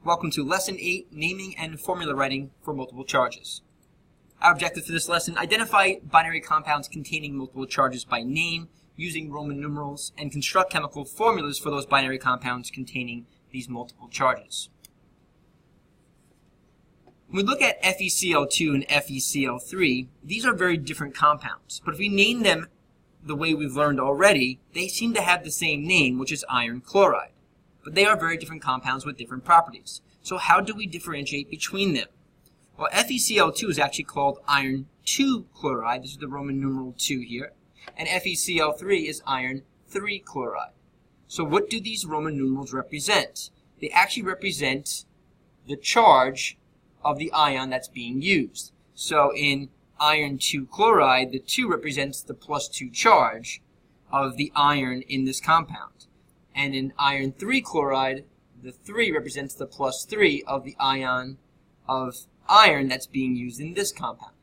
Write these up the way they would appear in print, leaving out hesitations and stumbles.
Welcome to Lesson 8, Naming and Formula Writing for Multiple Charges. Our objective for this lesson, identify binary compounds containing multiple charges by name using Roman numerals and construct chemical formulas for those binary compounds containing these multiple charges. When we look at FeCl2 and FeCl3, these are very different compounds, but if we name them the way we've learned already, they seem to have the same name, which is iron chloride. But they are very different compounds with different properties. So how do we differentiate between them? Well, FeCl2 is actually called iron 2 chloride. This is the Roman numeral 2 here. And FeCl3 is iron 3 chloride. So what do these Roman numerals represent? They actually represent the charge of the ion that's being used. So in iron 2 chloride, the 2 represents the +2 charge of the iron in this compound. And in iron 3 chloride, the 3 represents the +3 of the ion of iron that's being used in this compound.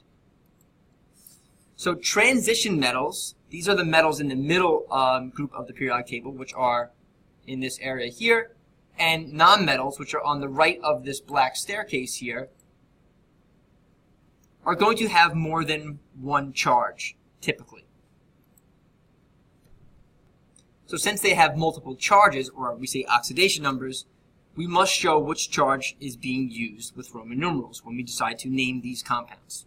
So transition metals, these are the metals in the middle group of the periodic table, which are in this area here, and nonmetals, which are on the right of this black staircase here, are going to have more than one charge, typically. So since they have multiple charges, or we say oxidation numbers, we must show which charge is being used with Roman numerals when we decide to name these compounds.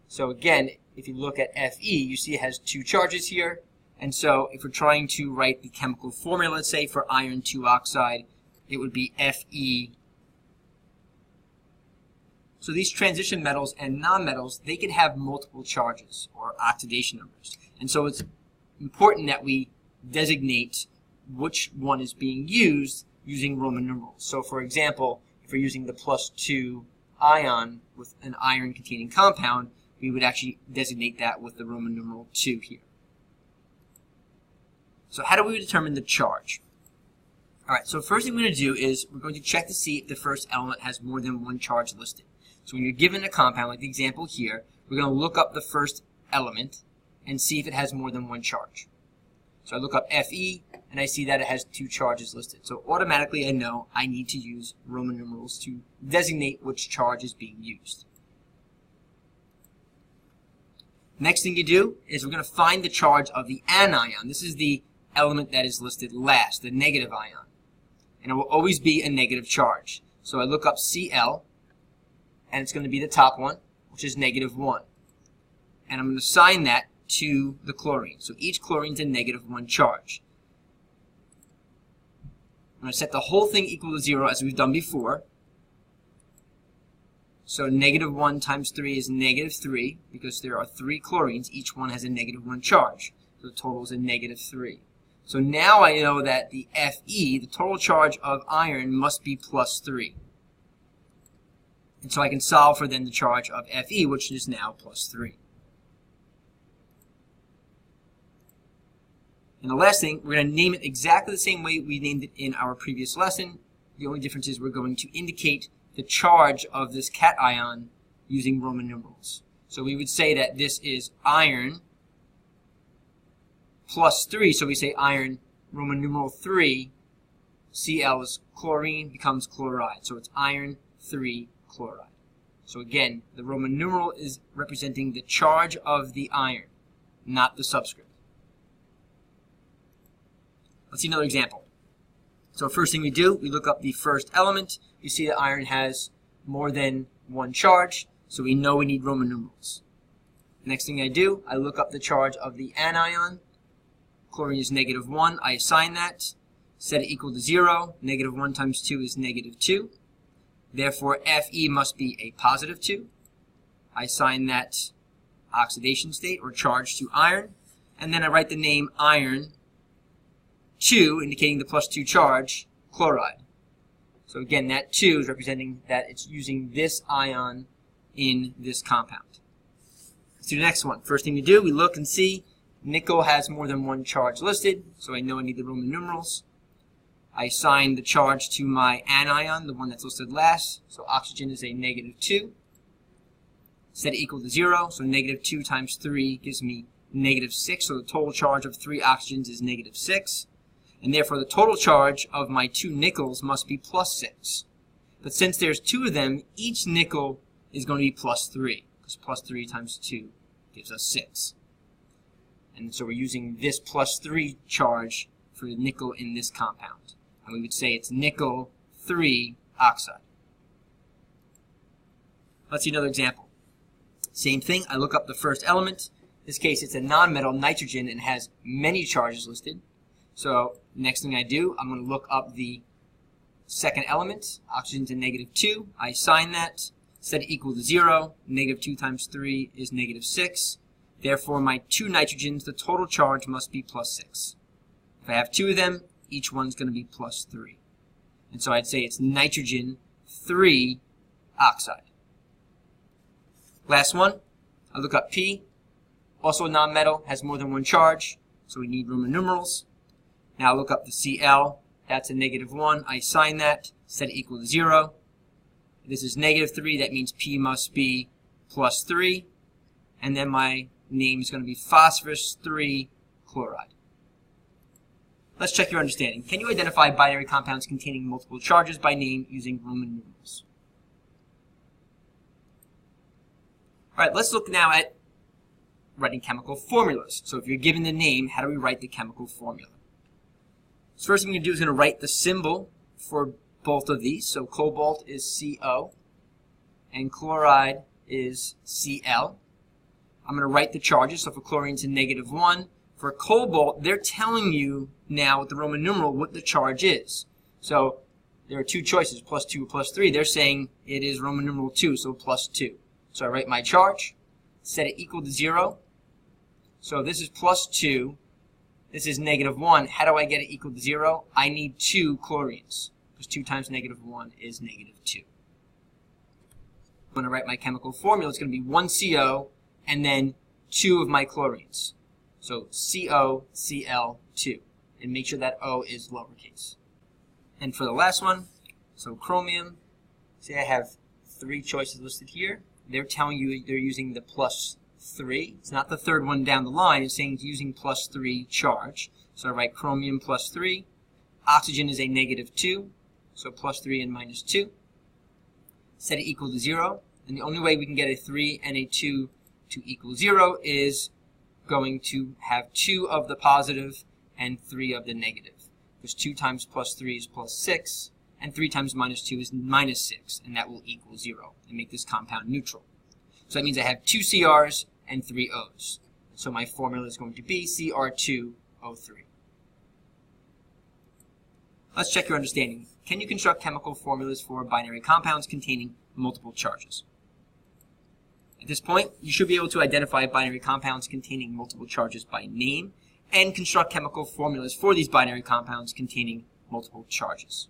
So again, if you look at Fe, you see it has 2 charges here. And so if we're trying to write the chemical formula, let's say, for iron 2 oxide, it would be Fe. So these transition metals and nonmetals, they can have multiple charges or oxidation numbers. And so it's important that we designate which one is being used using Roman numerals. So for example, if we're using the +2 ion with an iron-containing compound, we would actually designate that with the Roman numeral 2 here. So how do we determine the charge? Alright, so first thing we're going to do is we're going to check to see if the first element has more than one charge listed. So when you're given a compound, like the example here, we're going to look up the first element and see if it has more than one charge. So I look up Fe, and I see that it has 2 charges listed. So automatically I know I need to use Roman numerals to designate which charge is being used. Next thing you do is we're going to find the charge of the anion. This is the element that is listed last, the negative ion. And it will always be a negative charge. So I look up Cl, and it's going to be the top one, which is -1. And I'm going to assign that to the chlorine. So each chlorine is a -1 charge. I'm going to set the whole thing equal to 0 as we've done before. So -1 times 3 is -3 because there are 3 chlorines. Each one has a -1 charge. So the total is a -3. So now I know that the Fe, the total charge of iron, must be +3. And so I can solve for then the charge of Fe, which is now +3. And the last thing, we're going to name it exactly the same way we named it in our previous lesson. The only difference is we're going to indicate the charge of this cation using Roman numerals. So we would say that this is iron +3. So we say iron Roman numeral 3. Cl is chlorine, becomes chloride. So it's iron 3 chloride. So again, the Roman numeral is representing the charge of the iron, not the subscript. Let's see another example. So first thing we do, we look up the first element. You see that iron has more than one charge, so we know we need Roman numerals. Next thing I do, I look up the charge of the anion. Chlorine is -1. I assign that, set it equal to 0. -1 times 2 is -2. Therefore, Fe must be a +2. I assign that oxidation state or charge to iron, and then I write the name iron 2, indicating the +2 charge, chloride. So again, that 2 is representing that it's using this ion in this compound. Let's do the next one. First thing we do, we look and see nickel has more than one charge listed, so I know I need the Roman numerals. I assign the charge to my anion, the one that's listed last, so oxygen is a -2. Set it equal to 0, so -2 times 3 gives me -6, so the total charge of 3 oxygens is -6. and therefore the total charge of my 2 nickels must be plus 6. But since there's 2 of them, each nickel is going to be plus 3, because plus 3 times 2 gives us 6. And so we're using this plus 3 charge for the nickel in this compound. And we would say it's nickel 3 oxide. Let's see another example. Same thing, I look up the first element. In this case, it's a nonmetal, nitrogen, and has many charges listed. So next thing I do, I'm going to look up the second element. Oxygen's a -2. I assign that. Set it equal to 0. -2 times 3 is -6. Therefore, my 2 nitrogens, the total charge must be plus 6. If I have 2 of them, each one's going to be plus 3. And so I'd say it's nitrogen 3 oxide. Last one, I look up P. Also a nonmetal, has more than one charge, so we need Roman numerals. Now I look up the Cl. That's a -1. I assign that. Set it equal to 0. This is -3. That means P must be plus 3. And then my name is going to be phosphorus 3 chloride. Let's check your understanding. Can you identify binary compounds containing multiple charges by name using Roman numerals? All right, let's look now at writing chemical formulas. So if you're given the name, how do we write the chemical formula? So first thing we're going to do is going to write the symbol for both of these. So cobalt is CO and chloride is Cl. I'm going to write the charges. So for chlorine, it's a -1. For cobalt, they're telling you now with the Roman numeral what the charge is. So there are 2 choices, plus 2 or plus 3. They're saying it is Roman numeral 2, so plus 2. So I write my charge, set it equal to 0. So this is plus 2. This is -1. How do I get it equal to 0? I need 2 chlorines, because 2 times -1 is -2. When I write my chemical formula, it's going to be 1 CO and then 2 of my chlorines. So COCl2. And make sure that O is lowercase. And for the last one, so chromium, say I have 3 choices listed here. They're telling you they're using the plus 3. It's not the third one down the line. It's saying it's using plus 3 charge. So I write chromium plus 3. Oxygen is a -2. So plus 3 and -2. Set it equal to 0. And the only way we can get a 3 and a 2 to equal 0 is going to have 2 of the positive and 3 of the negative. Because 2 times plus 3 is plus 6. And 3 times -2 is -6, and that will equal 0 and make this compound neutral. So that means I have 2 CRs and 3 Os. So my formula is going to be Cr2O3. Let's check your understanding. Can you construct chemical formulas for binary compounds containing multiple charges? At this point, you should be able to identify binary compounds containing multiple charges by name and construct chemical formulas for these binary compounds containing multiple charges.